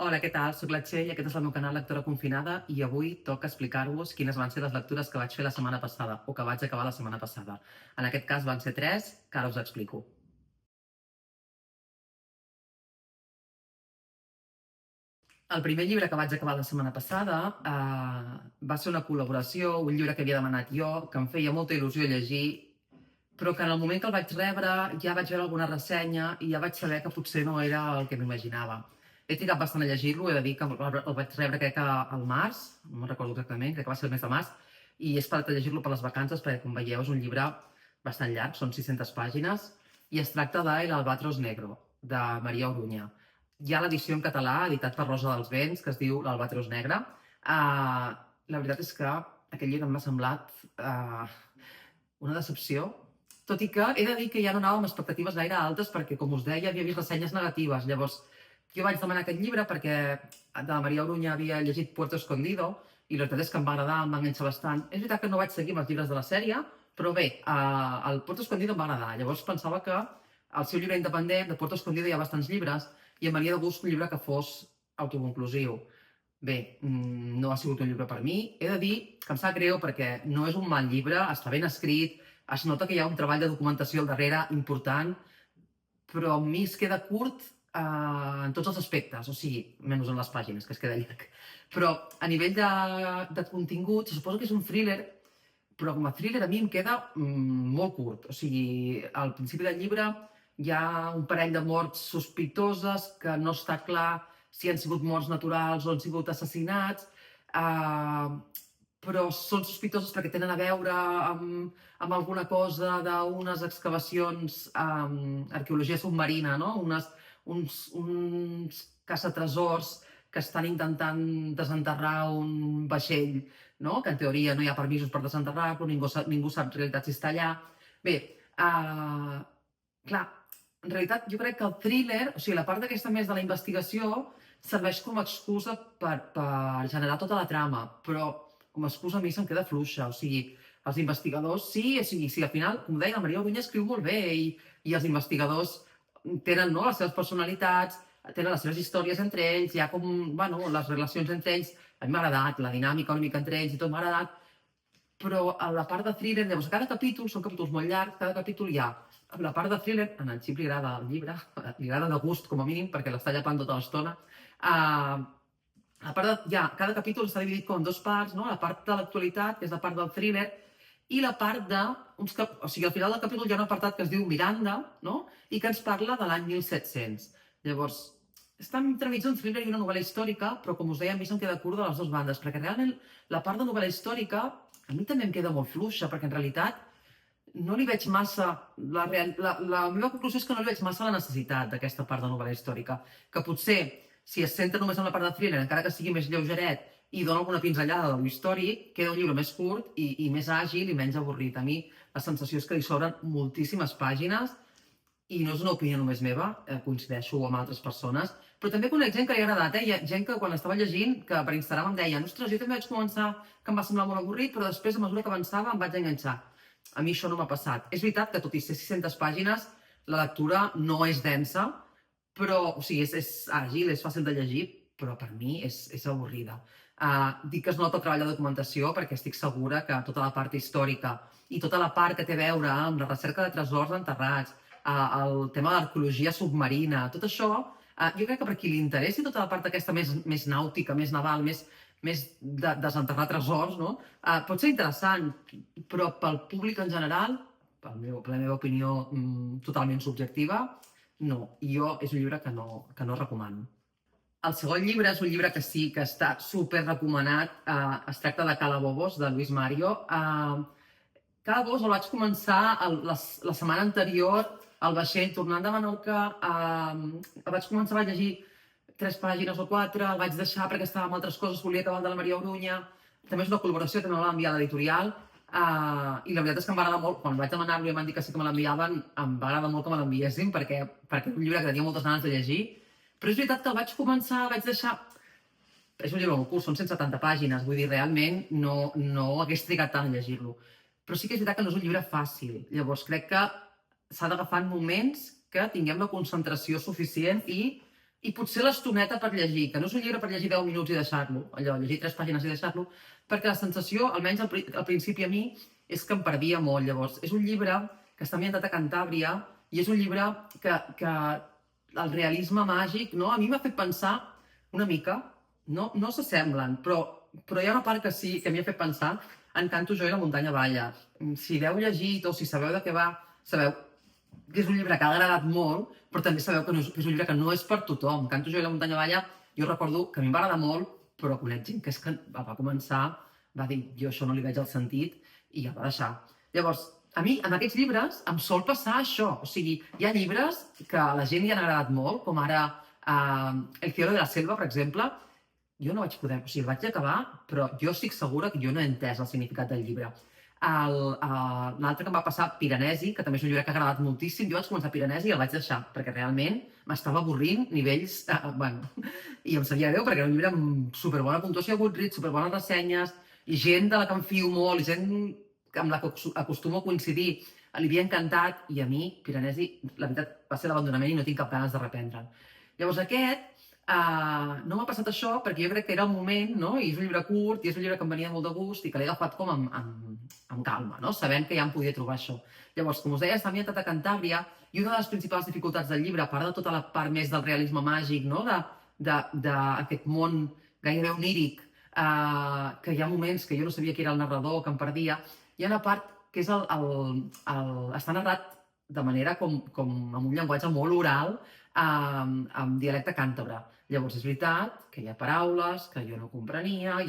Hola, què tal? Soc la Txell i aquest és el meu canal Lectora Confinada i avui toca explicar-vos quines van ser les lectures que vaig fer la setmana passada o que vaig acabar la setmana passada. En aquest cas van ser 3, que ara us explico. El primer llibre que vaig acabar la setmana passada va ser una col·laboració, un llibre que havia demanat jo, que em feia molta il·lusió llegir, però que en el moment que el vaig rebre ja vaig veure alguna ressenya i ja vaig saber que potser no era el que m'imaginava. He trigat bastant a llegir-lo, he de dir que el vaig rebre crec que al març, no me'n recordo exactament, crec que va ser el mes de març, i he esperat a llegir-lo per les vacances perquè, com veieu, és un llibre bastant llarg, són 600 pàgines, i es tracta de El albatros negro, de Maria Orunya. Hi ha l'edició en català, editat per Rosa dels Vents, que es diu L'albatros negre. La veritat és que aquest llibre m'ha semblat una decepció, tot i que he de dir que ja no anava amb expectatives gaire altes perquè, com us deia, havia vist ressenyes negatives. Llavors, jo vaig demanar aquest llibre perquè de la Maria Orunya havia llegit Puerto Escondido i la veritat és que em va agradar, em va enganxar bastant. És veritat que no vaig seguir amb els llibres de la sèrie, però bé, el Puerto Escondido em va agradar. Llavors pensava que al seu llibre independent, de Puerto Escondido, hi ha bastants llibres i em venia de gust un llibre que fos autoconclusiu. Bé, no ha sigut un llibre per mi. He de dir que em sap greu perquè no és un mal llibre, està ben escrit, es nota que hi ha un treball de documentació al darrere important, però a mi es queda curt en tots els aspectes, o sigui, menys en les pàgines, que es queda llarg. Però a nivell de contingut, se suposa que és un thriller, però com a thriller a mi em queda molt curt. O sigui, al principi del llibre hi ha un parell de morts sospitoses que no està clar si han sigut morts naturals o han sigut assassinats, però són sospitoses perquè tenen a veure amb alguna cosa d'unes excavacions, arqueologia submarina, no? Uns caçatresors que estan intentant desenterrar un vaixell, no? Que en teoria no hi ha permisos per desenterrar-lo, ningú sap en realitat si està allà. Bé, clar, en realitat jo crec que el thriller, o sigui, la part aquesta més de la investigació, serveix com a excusa per generar tota la trama, però com a excusa a mi se'm queda fluixa, o sigui, els investigadors sí, o sigui, sí, al final, com deia, la Maria Orunya escriu molt bé i els investigadors tenen, no, les seves personalitats, tenen les seves històries entre ells, hi ha com, bueno, les relacions entre ells, a mi m'ha agradat, la dinàmica una mica entre ells i tot m'ha agradat, però a la part de thriller, llavors, a cada capítol, són capítols molt llargs, cada capítol hi ha la part de thriller, en el Xip li agrada el llibre, li agrada de gust, com a mínim, perquè l'està llepant tota l'estona. Cada capítol està dividit com en dues parts, no? La part de l'actualitat, que és la part del thriller, i la part de... O sigui, al final del capítol hi ha un apartat que es diu Miranda, no? I que ens parla de l'any 1700. Llavors, està entremig d'un thriller i una novel·la històrica, però com us deia, a mi se'm queda curt de les dues bandes, perquè realment la part de novel·la històrica a mi també em queda molt fluixa, perquè en realitat no li veig massa... La meva conclusió és que no li veig massa la necessitat d'aquesta part de novel·la històrica, que potser, si es centra només en la part de thriller, encara que sigui més lleugeret i dona alguna pinzellada de l'històric, queda un llibre més curt i més àgil i menys avorrit. A mi la sensació és que li sobren moltíssimes pàgines i no és una opinió només meva, coincideixo amb altres persones, però també conec gent que li ha agradat, hi ha gent que quan estava llegint, que per Instagram em deia ostres, jo també vaig començar que em va semblar molt avorrit, però després, a mesura que avançava, em vaig enganxar. A mi això no m'ha passat. És veritat que tot i ser 600 pàgines, la lectura no és densa, però, o sigui, és àgil, és fàcil de llegir, però per mi és avorrida. Dic que es nota el treball de documentació perquè estic segura que tota la part històrica i tota la part que té a veure amb la recerca de tresors enterrats, el tema de l'arqueologia submarina, tot això, jo crec que per qui li interessi tota la part aquesta més nàutica, més naval, més de desenterrar tresors, no? Pot ser interessant, però pel públic en general, per la meva opinió totalment subjectiva, no. Jo és un llibre que no recomano. El segon llibre és un llibre que sí que està super recomanat. Es tracta de Calabobos, de Luis Mario. Calabobos el vaig començar la setmana anterior al vaixell, tornant de Menorca. El vaig començar a llegir 3 pàgines o 4, el vaig deixar perquè estava amb altres coses, volia acabar el de la Maria Orunya, també és una col·laboració que me l'ha enviat l'editorial, i la veritat és que em va agradar molt, quan vaig demanar-lo i em van dir que sí que me l'enviaven, em va agradar molt que me l'enviessin, perquè és un llibre que tenia moltes ganes de llegir, però és veritat que el vaig començar, vaig deixar... És un llibre molt curt, són 170 pàgines, vull dir, realment no hagués trigat tant a llegir-lo. Però sí que és veritat que no és un llibre fàcil, llavors crec que s'ha d'agafar en moments que tinguem la concentració suficient i i potser l'estoneta per llegir, que no és un llibre per llegir 10 minuts i deixar-lo, allò, llegir 3 pàgines i deixar-lo, perquè la sensació, almenys al principi a mi, és que em perdia molt. Llavors, és un llibre que està ambientat a Cantàbria i és un llibre que el realisme màgic, no? A mi m'ha fet pensar una mica, no s'assemblen, però hi ha una part que sí, que m'hi ha fet pensar en Canto jo i la muntanya balla. Si l'heu llegit o si sabeu de què va, sabeu que és un llibre que ha agradat molt, però també sabeu que és un llibre que no és per tothom. Canto jo i la muntanya balla, jo recordo que a mi em va agradar molt, però conec gent que és que va començar, va dir, jo això no li veig el sentit, i ja va deixar. Llavors, a mi, en aquests llibres, em sol passar això. O sigui, hi ha llibres que a la gent li han agradat molt, com ara El cielo de la selva, per exemple, jo no vaig poder, o sigui, el vaig acabar, però jo estic segura que jo no he entès el significat del llibre. L'altre que em va passar, Piranesi, que també és un llibre que ha agradat moltíssim. Jo vaig començar Piranesi i el vaig deixar, perquè realment m'estava avorrint nivells... bueno, i em sabia greu, perquè era un llibre amb superbona puntuació a Goodreads, superbones ressenyes, i gent de la que em fio molt, i gent amb la que acostumo a coincidir, li havia encantat, i a mi, Piranesi, la veritat, va ser l'abandonament i no tinc cap ganes de reprendre'l. Llavors aquest, no m'ha passat això perquè jo crec que era el moment, no? I és un llibre curt, i és un llibre que em venia molt de gust i que l'he agafat com amb calma, no? Sabent que ja em podia trobar això. Llavors, com us deia, està ambientat a Cantàbria i una de les principals dificultats del llibre, a part de tota la part més del realisme màgic, no? D'aquest món gairebé oníric, que hi ha moments que jo no sabia qui era el narrador, que em perdia, hi ha una part que és està narrat de manera com amb un llenguatge molt oral, amb dialecte càntabre. Llavors, és veritat que hi ha paraules que jo no comprenia,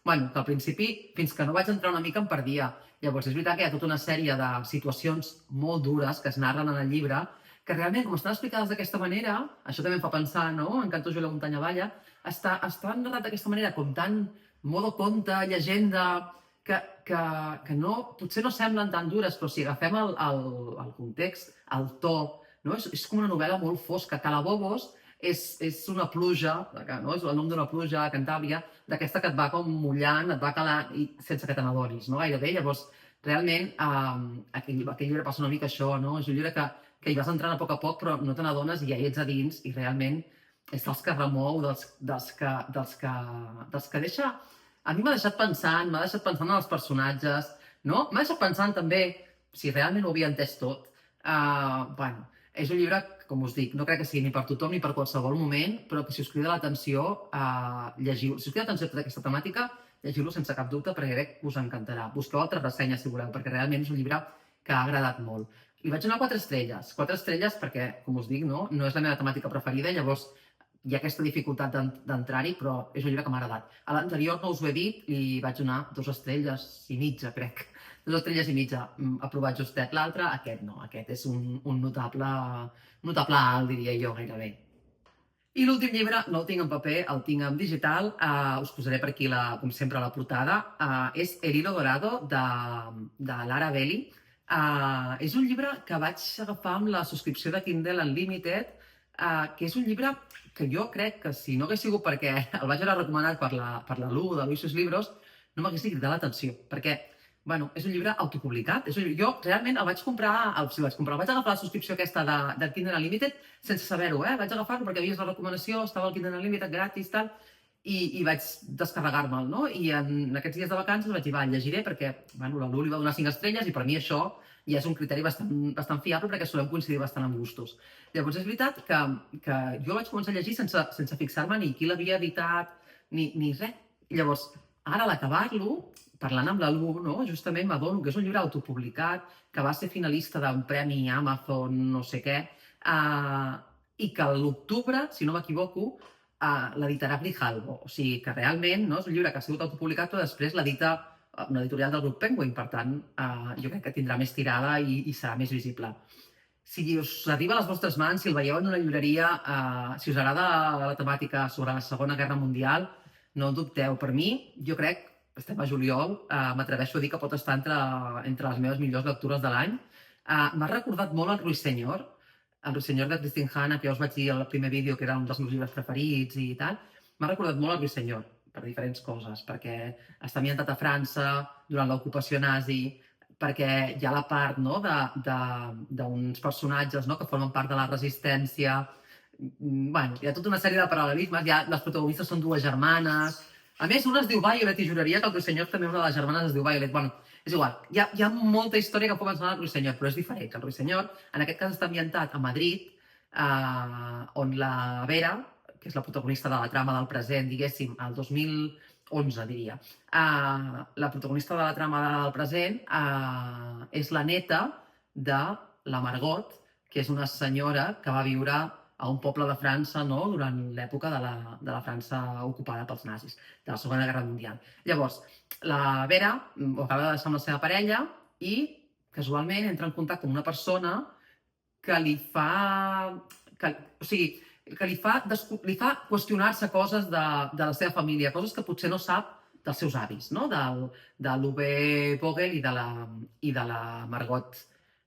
bueno, que al principi, fins que no vaig entrar una mica, em perdia. Llavors, és veritat que hi ha tota una sèrie de situacions molt dures que es narren en el llibre, que realment, com estan explicades d'aquesta manera, això també em fa pensar, no?, en Canto jo i la muntanya balla, està narrat d'aquesta manera, com tan modo conte, llegenda, que no, potser no semblen tan dures, però si agafem el context, el to, no? És com una novel·la molt fosca. Calabobos és una pluja, no? És el nom d'una pluja a Cantàbria, d'aquesta que et va com mullant, et va calant i sense que te n'adonis, no? Gairebé. Llavors, realment, aquell llibre passa una mica això, no? És un llibre que hi vas entrant a poc, però no te n'adones i ja hi ets a dins i realment és dels que remou, dels que deixa... A mi m'ha deixat pensant en els personatges, no? M'ha deixat pensant també, si realment ho havia entès tot, bueno, és un llibre, com us dic, no crec que sigui ni per tothom ni per qualsevol moment, però que si us crida l'atenció, llegiu. Si us crida l'atenció tota aquesta temàtica, llegiu-lo sense cap dubte perquè crec que us encantarà. Busqueu altres ressenyes si voleu, perquè realment és un llibre que ha agradat molt. Li vaig donar 4 estrelles. 4 estrelles perquè, com us dic, no és la meva temàtica preferida, llavors hi ha aquesta dificultat d'entrar-hi, però és un llibre que m'ha agradat. A l'anterior no us ho he dit, li vaig donar 2 estrelles i mitja, crec. 2 estrelles i mitja, aprovat justet. L'altre, aquest no, aquest és un notable alt, diria jo, gairebé. I l'últim llibre no el tinc en paper, el tinc en digital, us posaré per aquí, com sempre, la portada. És El hilo dorado, de Lara Belli. És un llibre que vaig agafar amb la subscripció de Kindle Unlimited, que és un llibre que jo crec que si no hagués sigut perquè el vaig veure recomanat per la Lu, de Luis Sus Libros, no m'hagués cridat l'atenció, perquè, bueno, és un llibre autopublicat. Jo realment el vaig agafar la subscripció aquesta del Kindle Unlimited sense saber-ho, vaig agafar-lo perquè havies la recomanació, estava al Kindle Unlimited gratis, tal, i vaig descarregar-me'l, no? I en aquests dies de vacances vaig dir, va, el llegiré perquè, bueno, la Lu li va donar 5 estrelles i per mi això ja és un criteri bastant fiable perquè solem coincidir bastant amb gustos. Llavors, és veritat que jo vaig començar a llegir sense fixar-me ni qui l'havia editat, ni res. Llavors, ara a l'acabar-lo, parlant amb la Lu, no? Justament m'adono que és un llibre autopublicat, que va ser finalista d'un premi Amazon, no sé què, i que a l'octubre, si no m'equivoco, l'editarà Grijalbo. O sigui que realment és un llibre que ha sigut autopublicat, però després l'edita una editorial del grup Penguin, per tant, jo crec que tindrà més tirada i serà més visible. Si us arriba a les vostres mans, si el veieu en una llibreria, si us agrada la temàtica sobre la Segona Guerra Mundial, no dubteu. Per mi, jo crec, estem a juliol, m'atreveixo a dir que pot estar entre les meves millors lectures de l'any. M'ha recordat molt el Ruiseñor de Christine Hanna, que ja us vaig dir al primer vídeo que era un dels meus llibres preferits i tal. M'ha recordat molt el Ruiseñor, per diferents coses, perquè està ambientat a França durant l'ocupació nazi, perquè hi ha la part d'uns personatges que formen part de la resistència, Bueno, hi ha tota una sèrie de paral·lelismes, les protagonistes són dues germanes, a més una es diu Violet i juraria que el Ruisenyor també una de les germanes es diu Violet. Bueno, és igual, hi ha molta història que pot pensar el Ruisenyor, però és diferent. El Ruisenyor, en aquest cas, està ambientat a Madrid, on la Vera, que és la protagonista de la trama del present, diguéssim, el 2011, diria. La protagonista de la trama del present és la neta de la Margot, que és una senyora que va viure a un poble de França, no?, durant l'època de la França ocupada pels nazis, de la Segona Guerra Mundial. Llavors, la Vera ho acaba de deixar amb la seva parella i casualment entra en contacte amb una persona que li fa... o sigui, que li fa qüestionar-se coses de la seva família, coses que potser no sap dels seus avis, no?, de l'Uwe Vogel i de la Margot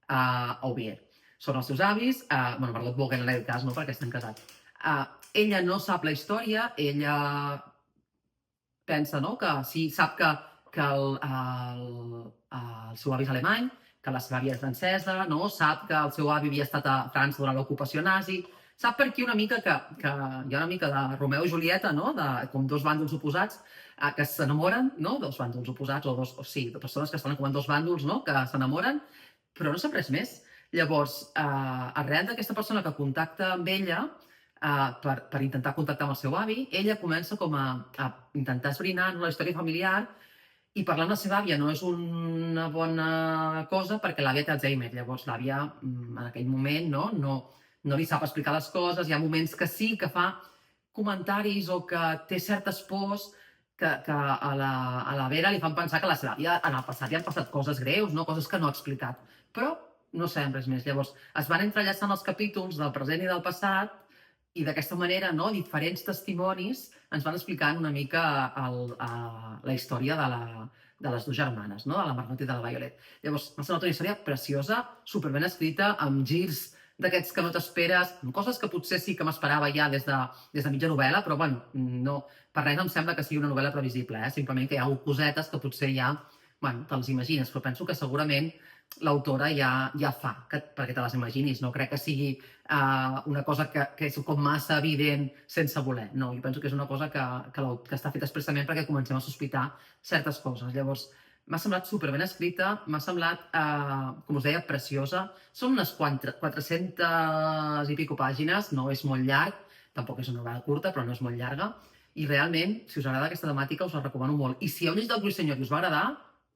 Aubier. Són els seus avis, Margot Vogel en aquest cas, no?, perquè estan casats. Ella no sap la història, ella pensa, no?, que sí, sap que el seu avi és alemany, que la seva àvia és francesa, no?, sap que el seu avi havia estat a França durant l'ocupació nazi, sap per aquí una mica que hi ha una mica de Romeu i Julieta, no?, com dos bàndols oposats que s'enamoren, no?, dos bàndols oposats, de persones que estan com en dos bàndols, no?, que s'enamoren, però no sap res més. Llavors, arrel d'aquesta persona que contacta amb ella, per intentar contactar amb el seu avi, ella comença com a intentar esbrinar la història familiar i parlar amb la seva àvia no és una bona cosa perquè l'àvia té Alzheimer. Llavors, l'àvia, en aquell moment, no li sap explicar les coses. Hi ha moments que sí que fa comentaris o que té certes pors que a la Vera li fan pensar que a la seva àvia en el passat hi han passat coses greus, no? Coses que no ha explicat. Però no sabem res més. Llavors, es van entrellaçant els capítols del present i del passat i d'aquesta manera, no?, diferents testimonis ens van explicant una mica la història de les dues germanes, no?, de la Margot i de la Violet. Llavors, m'ha semblat una història preciosa, superben escrita, amb girs d'aquests que no t'esperes, amb coses que potser sí que m'esperava ja des de mitja novel·la, però, bueno, no, per res em sembla que sigui una novel·la previsible, simplement que hi ha cosetes que potser ja, bueno, te les imagines, però penso que segurament l'autora ja fa perquè te les imaginis. No crec que sigui una cosa que és com massa evident sense voler. No, jo penso que és una cosa que està feta expressament perquè comencem a sospitar certes coses. Llavors, m'ha semblat superben escrita, m'ha semblat, com us deia, preciosa. Són unes 400 i pico pàgines, no és molt llarg, tampoc és una novel·la curta, però no és molt llarga. I realment, si us agrada aquesta temàtica, us la recomano molt. I si heu llegit El Ruisenyor i us va agradar,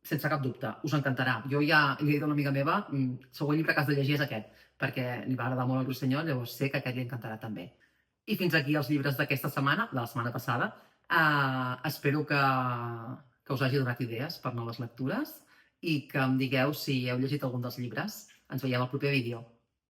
sense cap dubte, us encantarà. Jo ja li he dit a una amiga meva, el següent llibre que has de llegir és aquest, perquè li va agradar molt El Ruisenyor, llavors sé que aquest li encantarà també. I fins aquí els llibres d'aquesta setmana, de la setmana passada. Espero que us hagi donat idees per noves lectures i que em digueu si heu llegit algun dels llibres. Ens veiem al proper vídeo.